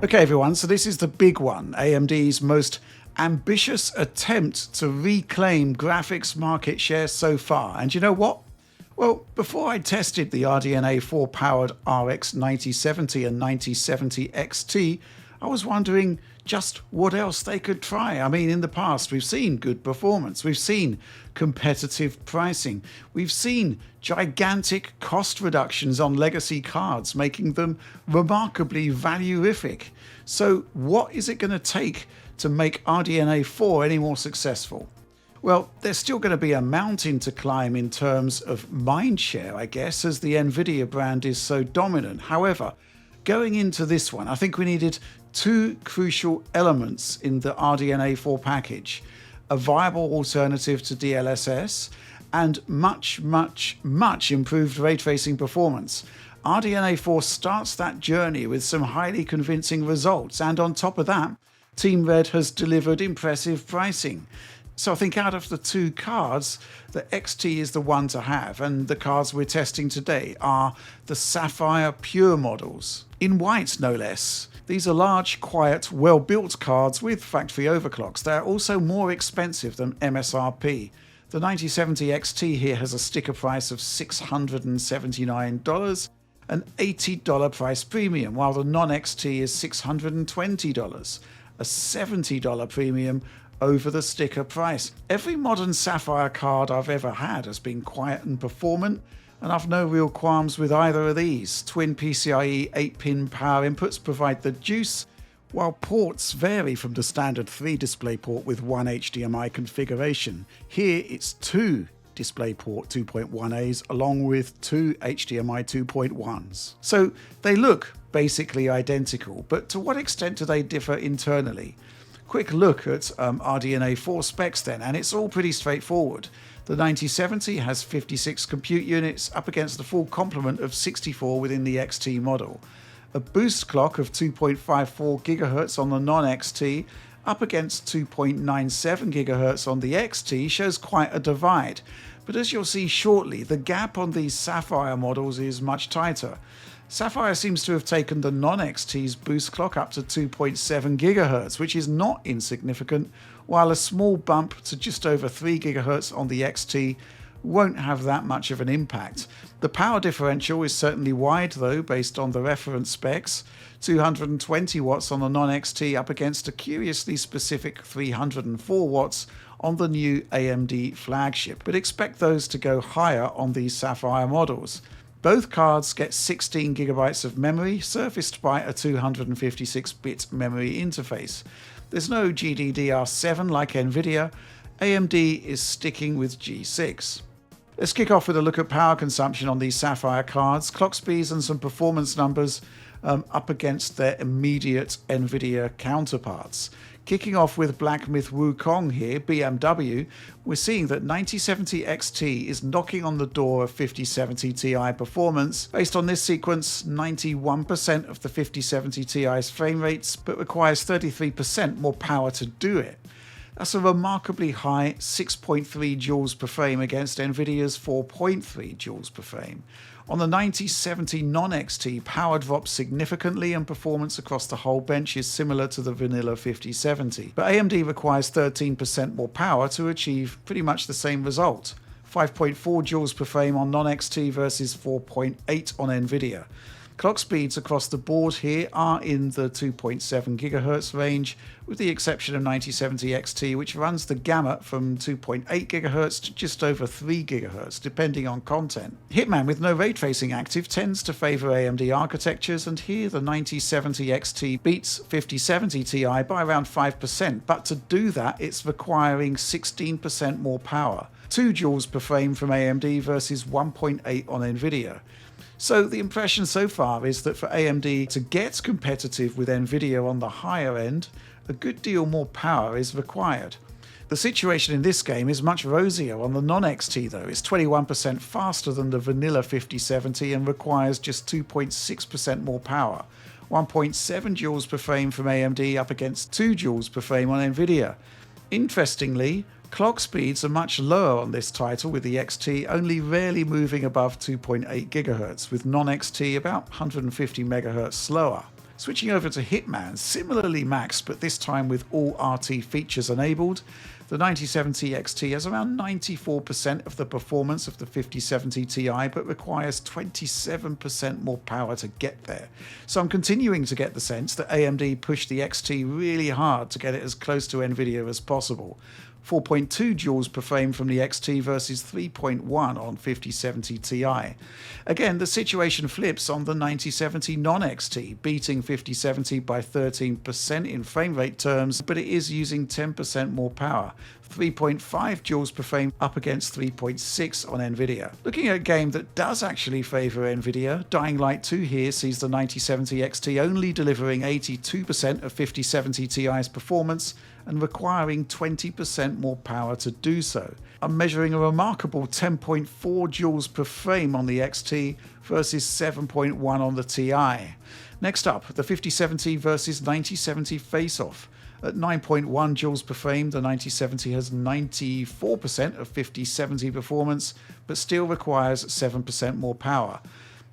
Okay, everyone, so this is the big one, AMD's most ambitious attempt to reclaim graphics market share so far. And you know what? Well, before I tested the RDNA 4 powered RX 9070 and 9070 XT, I was wondering just what else they could try. I mean, in the past, we've seen good performance, we've seen competitive pricing, we've seen gigantic cost reductions on legacy cards, making them remarkably value-ific. So what is it going to take to make RDNA 4 any more successful? Well, there's still going to be a mountain to climb in terms of mind share, I guess, as the Nvidia brand is so dominant. However, going into this one, I think we needed two crucial elements in the RDNA 4 package: a viable alternative to DLSS and much improved ray tracing performance. RDNA 4 starts that journey with some highly convincing results, and on top of that, Team Red has delivered impressive pricing. So I think out of the two cards, the XT is the one to have, and the cards we're testing today are the Sapphire Pure models, in white no less. These are large, quiet, well-built cards with factory overclocks. They're also more expensive than MSRP. The 9070 XT here has a sticker price of $679, an $80 price premium, while the non-XT is $620, a $70 premium over the sticker price. Every modern Sapphire card I've ever had has been quiet and performant, and I've no real qualms with either of these. Twin PCIe 8-pin power inputs provide the juice, while ports vary from the standard 3 DisplayPort with one HDMI configuration. Here it's two DisplayPort 2.1As along with two HDMI 2.1s. So they look basically identical, but to what extent do they differ internally? Quick look at RDNA 4 specs then, and it's all pretty straightforward. The 9070 has 56 compute units up against the full complement of 64 within the XT model. A boost clock of 2.54 GHz on the non-XT up against 2.97 GHz on the XT shows quite a divide. But as you'll see shortly, the gap on these Sapphire models is much tighter. Sapphire seems to have taken the non-XT's boost clock up to 2.7 GHz, which is not insignificant, while a small bump to just over 3 GHz on the XT won't have that much of an impact. The power differential is certainly wide though, based on the reference specs. 220 watts on the non-XT up against a curiously specific 304 watts on the new AMD flagship, but expect those to go higher on these Sapphire models. Both cards get 16 GB of memory, surfaced by a 256-bit memory interface. There's no GDDR7 like Nvidia. AMD is sticking with G6. Let's kick off with a look at power consumption on these Sapphire cards, clock speeds and some performance numbers up against their immediate Nvidia counterparts. Kicking off with Black Myth Wukong here, BMW, we're seeing that 9070 XT is knocking on the door of 5070 Ti performance. Based on this sequence, 91% of the 5070 Ti's frame rates, but requires 33% more power to do it. That's a remarkably high 6.3 joules per frame against Nvidia's 4.3 joules per frame. On the 9070 non-XT, power drops significantly and performance across the whole bench is similar to the vanilla 5070. But AMD requires 13% more power to achieve pretty much the same result. 5.4 joules per frame on non-XT versus 4.8 on Nvidia. Clock speeds across the board here are in the 2.7 GHz range, with the exception of 9070 XT, which runs the gamut from 2.8 GHz to just over 3 GHz, depending on content. Hitman, with no ray tracing active, tends to favor AMD architectures, and here the 9070 XT beats 5070 Ti by around 5%, but to do that, it's requiring 16% more power. 2 joules per frame from AMD versus 1.8 on Nvidia. So the impression so far is that for AMD to get competitive with Nvidia on the higher end, a good deal more power is required. The situation in this game is much rosier on the non-XT though. It's 21% faster than the vanilla 5070 and requires just 2.6% more power. 1.7 joules per frame from AMD up against 2 joules per frame on Nvidia. Interestingly, clock speeds are much lower on this title, with the XT only rarely moving above 2.8 GHz, with non-XT about 150 MHz slower. Switching over to Hitman, similarly maxed, but this time with all RT features enabled. The 9070 XT has around 94% of the performance of the 5070 Ti, but requires 27% more power to get there. So I'm continuing to get the sense that AMD pushed the XT really hard to get it as close to Nvidia as possible. 4.2 joules per frame from the XT versus 3.1 on 5070 Ti. Again, the situation flips on the 9070 non-XT, beating 5070 by 13% in frame rate terms, but it is using 10% more power. 3.5 joules per frame up against 3.6 on Nvidia. Looking at a game that does actually favour Nvidia, Dying Light 2 here sees the 9070 XT only delivering 82% of 5070 Ti's performance and requiring 20% more power to do so. I'm measuring a remarkable 10.4 joules per frame on the XT versus 7.1 on the Ti. Next up, the 5070 versus 9070 face-off. At 9.1 joules per frame, the 9070 has 94% of 5070 performance, but still requires 7% more power.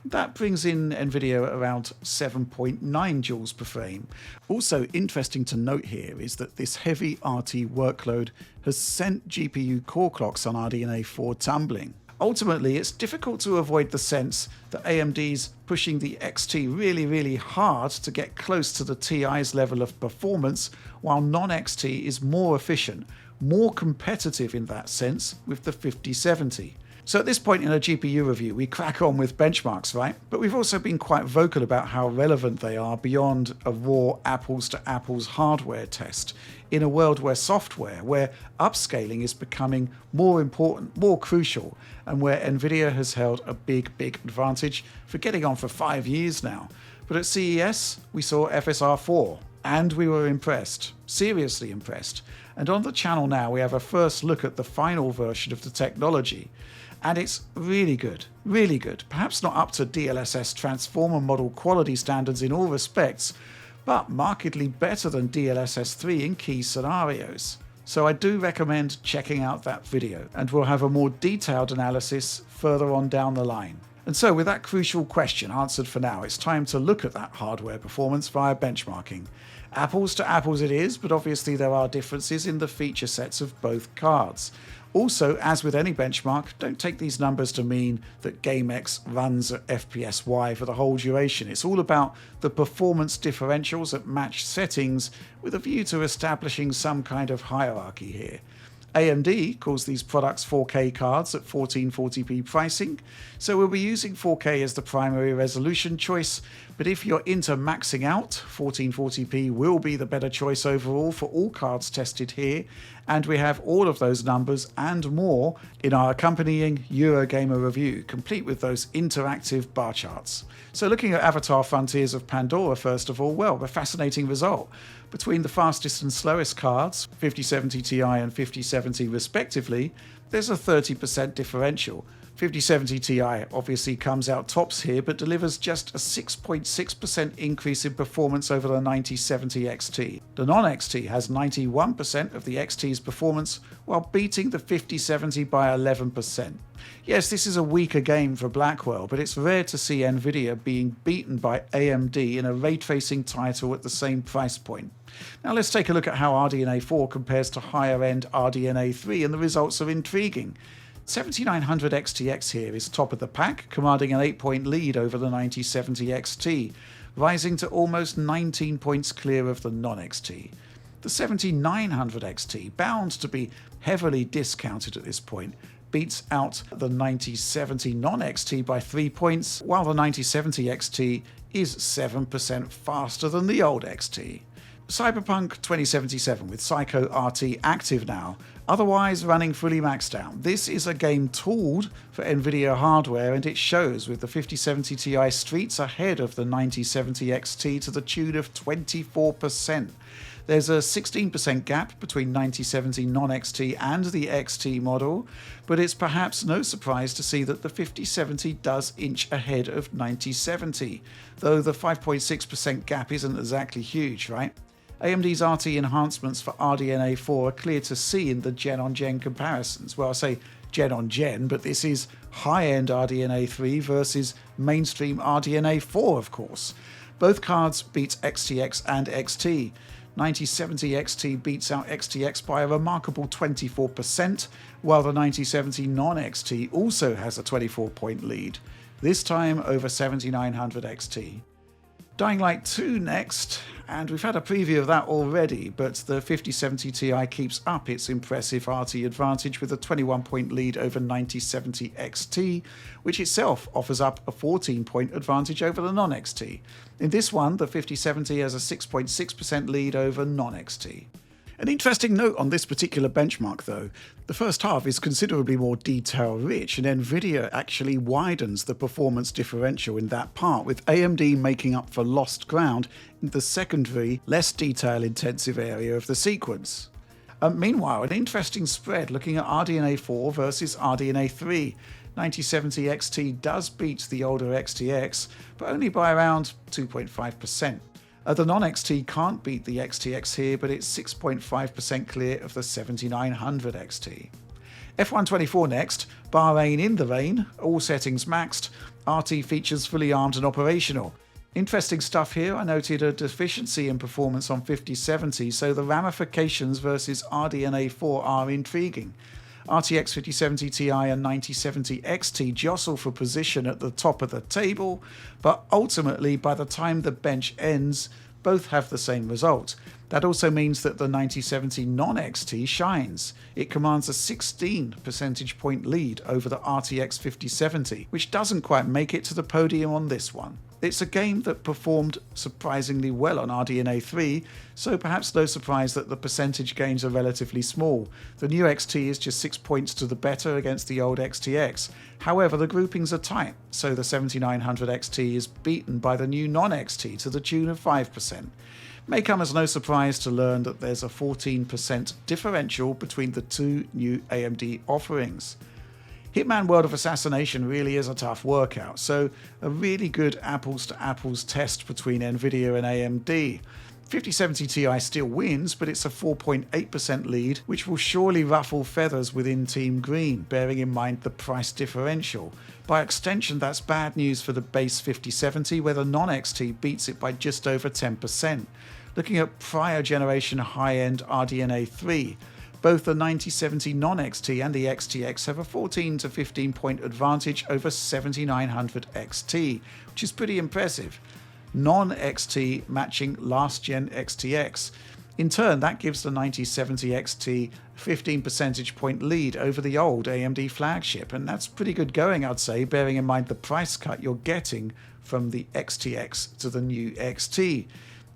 That brings in Nvidia around 7.9 joules per frame. Also interesting to note here is that this heavy RT workload has sent GPU core clocks on RDNA 4 tumbling. Ultimately, it's difficult to avoid the sense that AMD's pushing the XT really hard to get close to the Ti's level of performance, while non-XT is more efficient, more competitive in that sense with the 5070. So at this point in a GPU review, we crack on with benchmarks, right? But we've also been quite vocal about how relevant they are beyond a raw apples-to-apples hardware test, in a world where software, where upscaling is becoming more important, more crucial, and where Nvidia has held a big advantage for getting on for 5 years now. But at CES, we saw FSR 4, and we were impressed, seriously impressed. And on the channel now, we have a first look at the final version of the technology. And it's really good, really good. Perhaps not up to DLSS transformer model quality standards in all respects, but markedly better than DLSS 3 in key scenarios. So I do recommend checking out that video, and we'll have a more detailed analysis further on down the line. And so with that crucial question answered for now, it's time to look at that hardware performance via benchmarking. Apples to apples it is, but obviously there are differences in the feature sets of both cards. Also, as with any benchmark, don't take these numbers to mean that GameX runs at FPS Y for the whole duration. It's all about the performance differentials at matched settings with a view to establishing some kind of hierarchy here. AMD calls these products 4K cards at 1440p pricing, so we'll be using 4K as the primary resolution choice, but if you're into maxing out, 1440p will be the better choice overall for all cards tested here, and we have all of those numbers and more in our accompanying Eurogamer review, complete with those interactive bar charts. So looking at Avatar Frontiers of Pandora first of all, well, a fascinating result. Between the fastest and slowest cards, 5070 Ti and 5070 respectively, there's a 30% differential. 5070 Ti obviously comes out tops here, but delivers just a 6.6% increase in performance over the 9070 XT. The non-XT has 91% of the XT's performance, while beating the 5070 by 11%. Yes, this is a weaker game for Blackwell, but it's rare to see Nvidia being beaten by AMD in a ray-tracing title at the same price point. Now let's take a look at how RDNA 4 compares to higher-end RDNA 3, and the results are intriguing. 7900 XTX here is top of the pack, commanding an 8-point lead over the 9070 XT, rising to almost 19 points clear of the non-XT. The 7900 XT, bound to be heavily discounted at this point, beats out the 9070 non-XT by 3 points, while the 9070 XT is 7% faster than the old XT. Cyberpunk 2077 with Psycho RT active now, otherwise running fully maxed out. This is a game tooled for Nvidia hardware, and it shows with the 5070 Ti streets ahead of the 9070 XT to the tune of 24%. There's a 16% gap between 9070 non-XT and the XT model, but it's perhaps no surprise to see that the 5070 does inch ahead of 9070, though the 5.6% gap isn't exactly huge, right? AMD's RT enhancements for RDNA 4 are clear to see in the gen-on-gen comparisons. Well, I say gen-on-gen, but this is high-end RDNA 3 versus mainstream RDNA 4, of course. Both cards beat XTX and XT. 9070 XT beats out XTX by a remarkable 24%, while the 9070 non-XT also has a 24-point lead, this time over 7900 XT. Dying Light 2 next, and we've had a preview of that already, but the 5070 Ti keeps up its impressive RT advantage with a 21-point lead over 9070 XT, which itself offers up a 14-point advantage over the non-XT. In this one, the 5070 has a 6.6% lead over non-XT. An interesting note on this particular benchmark though, the first half is considerably more detail rich, and Nvidia actually widens the performance differential in that part, with AMD making up for lost ground in the secondary, less detail intensive area of the sequence. Meanwhile, an interesting spread looking at RDNA 4 versus RDNA 3. 9070 XT does beat the older XTX, but only by around 2.5%. The non-XT can't beat the XTX here, but it's 6.5% clear of the 7900 XT. F124 next, Bahrain in the rain, all settings maxed, RT features fully armed and operational. Interesting stuff here, I noted a deficiency in performance on 5070, so the ramifications versus RDNA 4 are intriguing. RTX 5070 Ti and 9070 XT jostle for position at the top of the table, but ultimately by the time the bench ends, both have the same result. That also means that the 9070 non-XT shines. It commands a 16 percentage point lead over the RTX 5070, which doesn't quite make it to the podium on this one. It's a game that performed surprisingly well on RDNA 3, so perhaps no surprise that the percentage gains are relatively small. The new XT is just 6 points to the better against the old XTX. However, the groupings are tight, so the 7900 XT is beaten by the new non-XT to the tune of 5%. May come as no surprise to learn that there's a 14% differential between the two new AMD offerings. Hitman World of Assassination really is a tough workout, so a really good apples-to-apples test between Nvidia and AMD. 5070 Ti still wins, but it's a 4.8% lead, which will surely ruffle feathers within Team Green, bearing in mind the price differential. By extension, that's bad news for the base 5070, where the non-XT beats it by just over 10%. Looking at prior generation high-end RDNA 3, both the 9070 non-XT and the XTX have a 14 to 15 point advantage over 7900 XT, which is pretty impressive. Non-XT matching last-gen XTX. In turn, that gives the 9070 XT a 15 percentage point lead over the old AMD flagship, and that's pretty good going, I'd say, bearing in mind the price cut you're getting from the XTX to the new XT.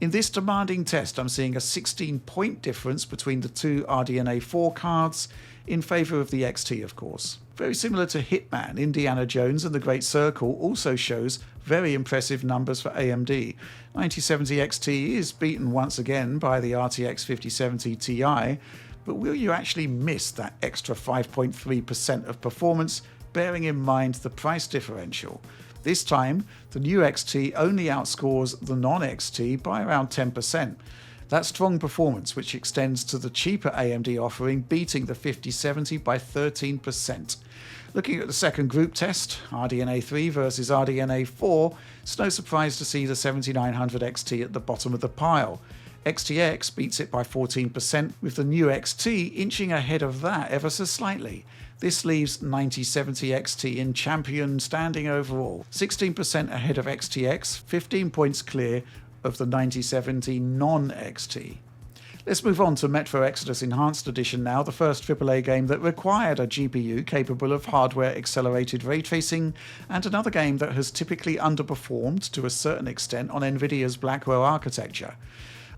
In this demanding test, I'm seeing a 16-point difference between the two RDNA 4 cards, in favour of the XT, of course. Very similar to Hitman, Indiana Jones and the Great Circle also shows very impressive numbers for AMD. 9070 XT is beaten once again by the RTX 5070 Ti, but will you actually miss that extra 5.3% of performance, bearing in mind the price differential? This time, the new XT only outscores the non-XT by around 10%. That's strong performance, which extends to the cheaper AMD offering, beating the 5070 by 13%. Looking at the second group test, RDNA 3 versus RDNA 4, it's no surprise to see the 7900 XT at the bottom of the pile. XTX beats it by 14%, with the new XT inching ahead of that ever so slightly. This leaves 9070 XT in champion standing overall, 16% ahead of XTX, 15 points clear of the 9070 non-XT. Let's move on to Metro Exodus Enhanced Edition now, the first AAA game that required a GPU capable of hardware-accelerated ray tracing, and another game that has typically underperformed to a certain extent on Nvidia's Blackwell architecture.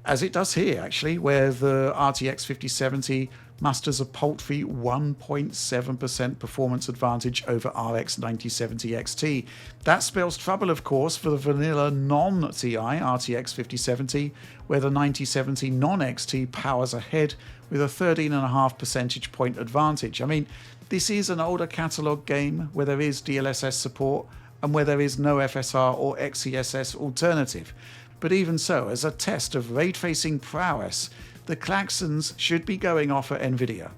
As it does here, actually, where the RTX 5070 musters a paltry 1.7% performance advantage over RX 9070 XT. That spells trouble, of course, for the vanilla non-TI RTX 5070, where the 9070 non-XT powers ahead with a 13.5 percentage point advantage. I mean, this is an older catalogue game where there is DLSS support and where there is no FSR or XeSS alternative. But even so, as a test of ray tracing prowess, the klaxons should be going off at Nvidia.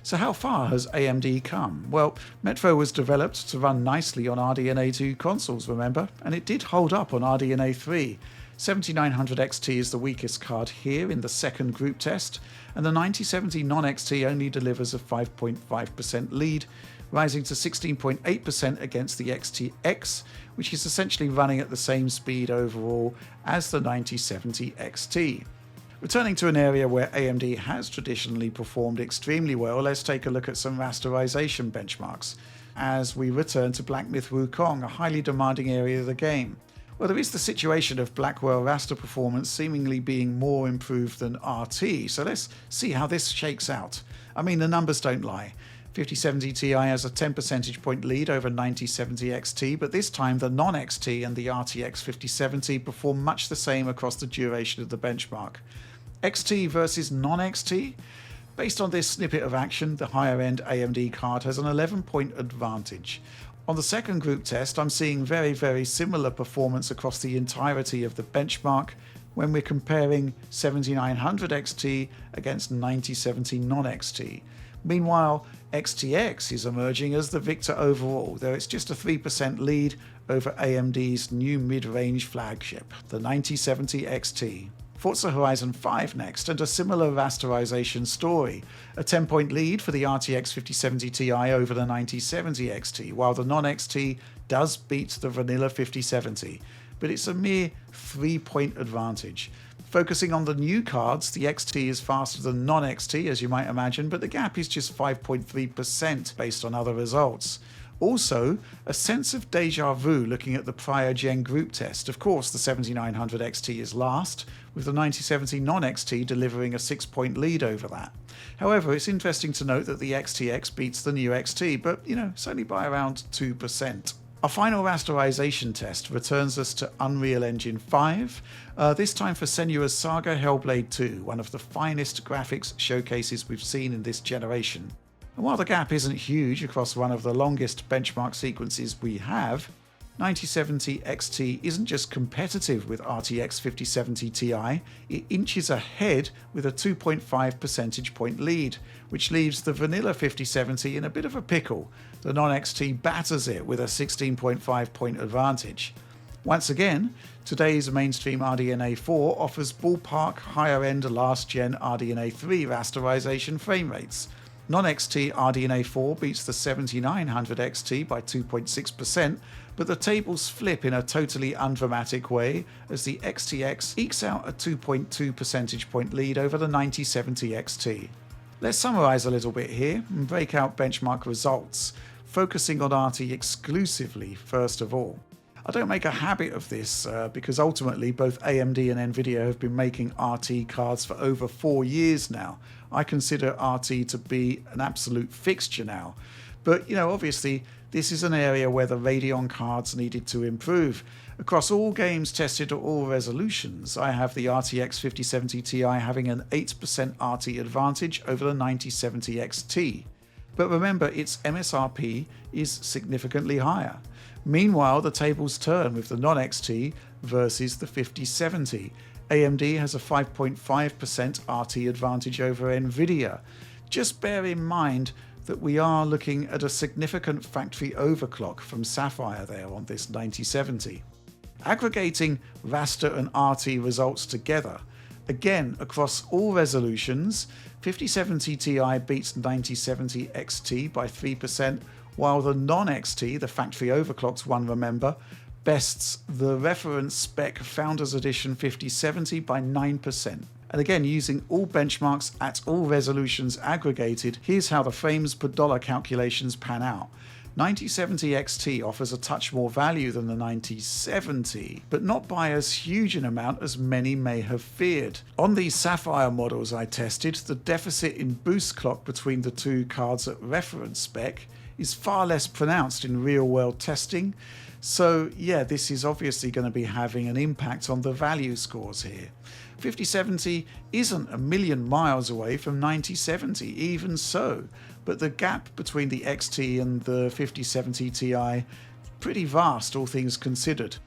So how far has AMD come? Well, Metro was developed to run nicely on RDNA 2 consoles, remember? And it did hold up on RDNA 3. 7900 XT is the weakest card here in the second group test, and the 9070 non-XT only delivers a 5.5% lead, rising to 16.8% against the XTX, which is essentially running at the same speed overall as the 9070 XT. Returning to an area where AMD has traditionally performed extremely well, let's take a look at some rasterization benchmarks as we return to Black Myth Wukong, a highly demanding area of the game. Well, there is the situation of Blackwell raster performance seemingly being more improved than RT, so let's see how this shakes out. I mean, the numbers don't lie. 5070 Ti has a 10 percentage point lead over 9070 XT, but this time the non-XT and the RTX 5070 perform much the same across the duration of the benchmark. XT versus non-XT? Based on this snippet of action, the higher-end AMD card has an 11-point advantage. On the second group test, I'm seeing very similar performance across the entirety of the benchmark when we're comparing 7900 XT against 9070 non-XT. Meanwhile, XTX is emerging as the victor overall, though it's just a 3% lead over AMD's new mid-range flagship, the 9070 XT. Forza Horizon 5 next, and a similar rasterization story. A 10-point lead for the RTX 5070 Ti over the 9070 XT, while the non-XT does beat the vanilla 5070, but it's a mere 3-point advantage. Focusing on the new cards, the XT is faster than non-XT, as you might imagine, but the gap is just 5.3% based on other results. Also, a sense of deja vu looking at the prior gen group test. Of course, the 7900 XT is last, with the 9070 non-XT delivering a 6-point lead over that. However, it's interesting to note that the XTX beats the new XT, but it's only by around 2%. Our final rasterization test returns us to Unreal Engine 5, this time for Senua's Saga Hellblade 2, one of the finest graphics showcases we've seen in this generation. And while the gap isn't huge across one of the longest benchmark sequences we have, 9070 XT isn't just competitive with RTX 5070 Ti, it inches ahead with a 2.5 percentage point lead, which leaves the vanilla 5070 in a bit of a pickle. The non-XT batters it with a 16.5 point advantage. Once again, today's mainstream RDNA 4 offers ballpark higher-end last-gen RDNA 3 rasterization frame rates. Non-XT RDNA 4 beats the 7900 XT by 2.6%, but the tables flip in a totally undramatic way as the XTX ekes out a 2.2 percentage point lead over the 9070 XT. Let's summarize a little bit here and break out benchmark results, focusing on RT exclusively first of all. I don't make a habit of this because ultimately both AMD and Nvidia have been making RT cards for over 4 years now. I consider RT to be an absolute fixture now. But obviously this is an area where the Radeon cards needed to improve. Across all games tested at all resolutions, I have the RTX 5070 Ti having an 8% RT advantage over the 9070 XT. But remember, its MSRP is significantly higher. Meanwhile, the tables turn with the non-XT versus the 5070. AMD has a 5.5% RT advantage over Nvidia. Just bear in mind that we are looking at a significant factory overclock from Sapphire there on this 9070. Aggregating Raster and RT results together, again across all resolutions, 5070 Ti beats 9070 XT by 3%, while the non-XT, the factory overclocked one remember, bests the reference spec Founders Edition 5070 by 9%. And again, using all benchmarks at all resolutions aggregated, here's how the frames per dollar calculations pan out. 9070 XT offers a touch more value than the 9070, but not by as huge an amount as many may have feared. On these Sapphire models I tested, the deficit in boost clock between the two cards at reference spec is far less pronounced in real-world testing, so yeah, this is obviously going to be having an impact on the value scores here. 5070 isn't a million miles away from 9070, even so, but the gap between the XT and the 5070 Ti pretty vast, all things considered.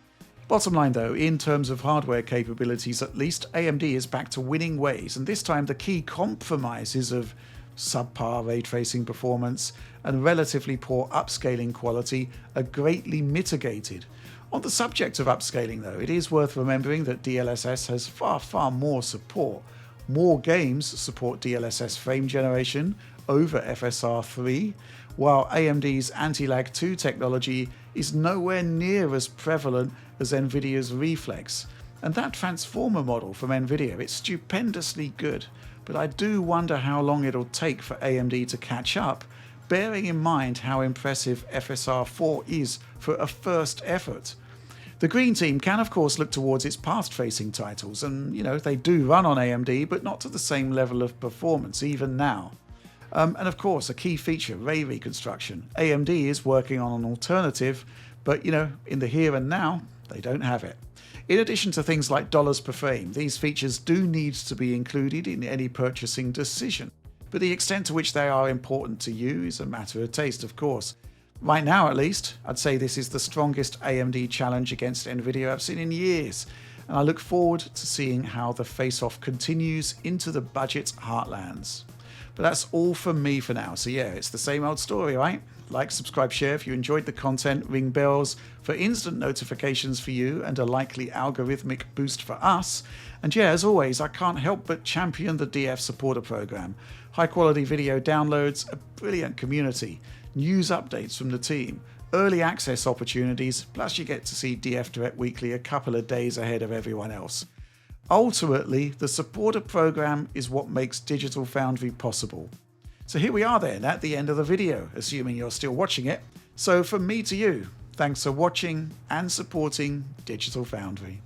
Bottom line though, in terms of hardware capabilities at least, AMD is back to winning ways, and this time the key compromises of subpar ray tracing performance, and relatively poor upscaling quality are greatly mitigated. On the subject of upscaling though, it is worth remembering that DLSS has far more support. More games support DLSS frame generation over FSR 3, while AMD's anti-lag 2 technology is nowhere near as prevalent as Nvidia's Reflex. And that transformer model from Nvidia, it's stupendously good, but I do wonder how long it'll take for AMD to catch up, bearing in mind how impressive FSR 4 is for a first effort. The Green team can of course look towards its past-facing titles, and they do run on AMD, but not to the same level of performance even now. And of course, a key feature, ray reconstruction. AMD is working on an alternative, but in the here and now, they don't have it. In addition to things like dollars per frame, these features do need to be included in any purchasing decision. But the extent to which they are important to you is a matter of taste, of course. Right now, at least, I'd say this is the strongest AMD challenge against Nvidia I've seen in years, and I look forward to seeing how the face-off continues into the budget heartlands. But that's all from me for now, so yeah, it's the same old story, right? Like, subscribe, share if you enjoyed the content, ring bells for instant notifications for you and a likely algorithmic boost for us. And yeah, as always, I can't help but champion the DF supporter program. High quality video downloads, a brilliant community, news updates from the team, early access opportunities, plus you get to see DF Direct Weekly a couple of days ahead of everyone else. Ultimately, the supporter program is what makes Digital Foundry possible. So here we are then at the end of the video, assuming you're still watching it. So from me to you, thanks for watching and supporting Digital Foundry.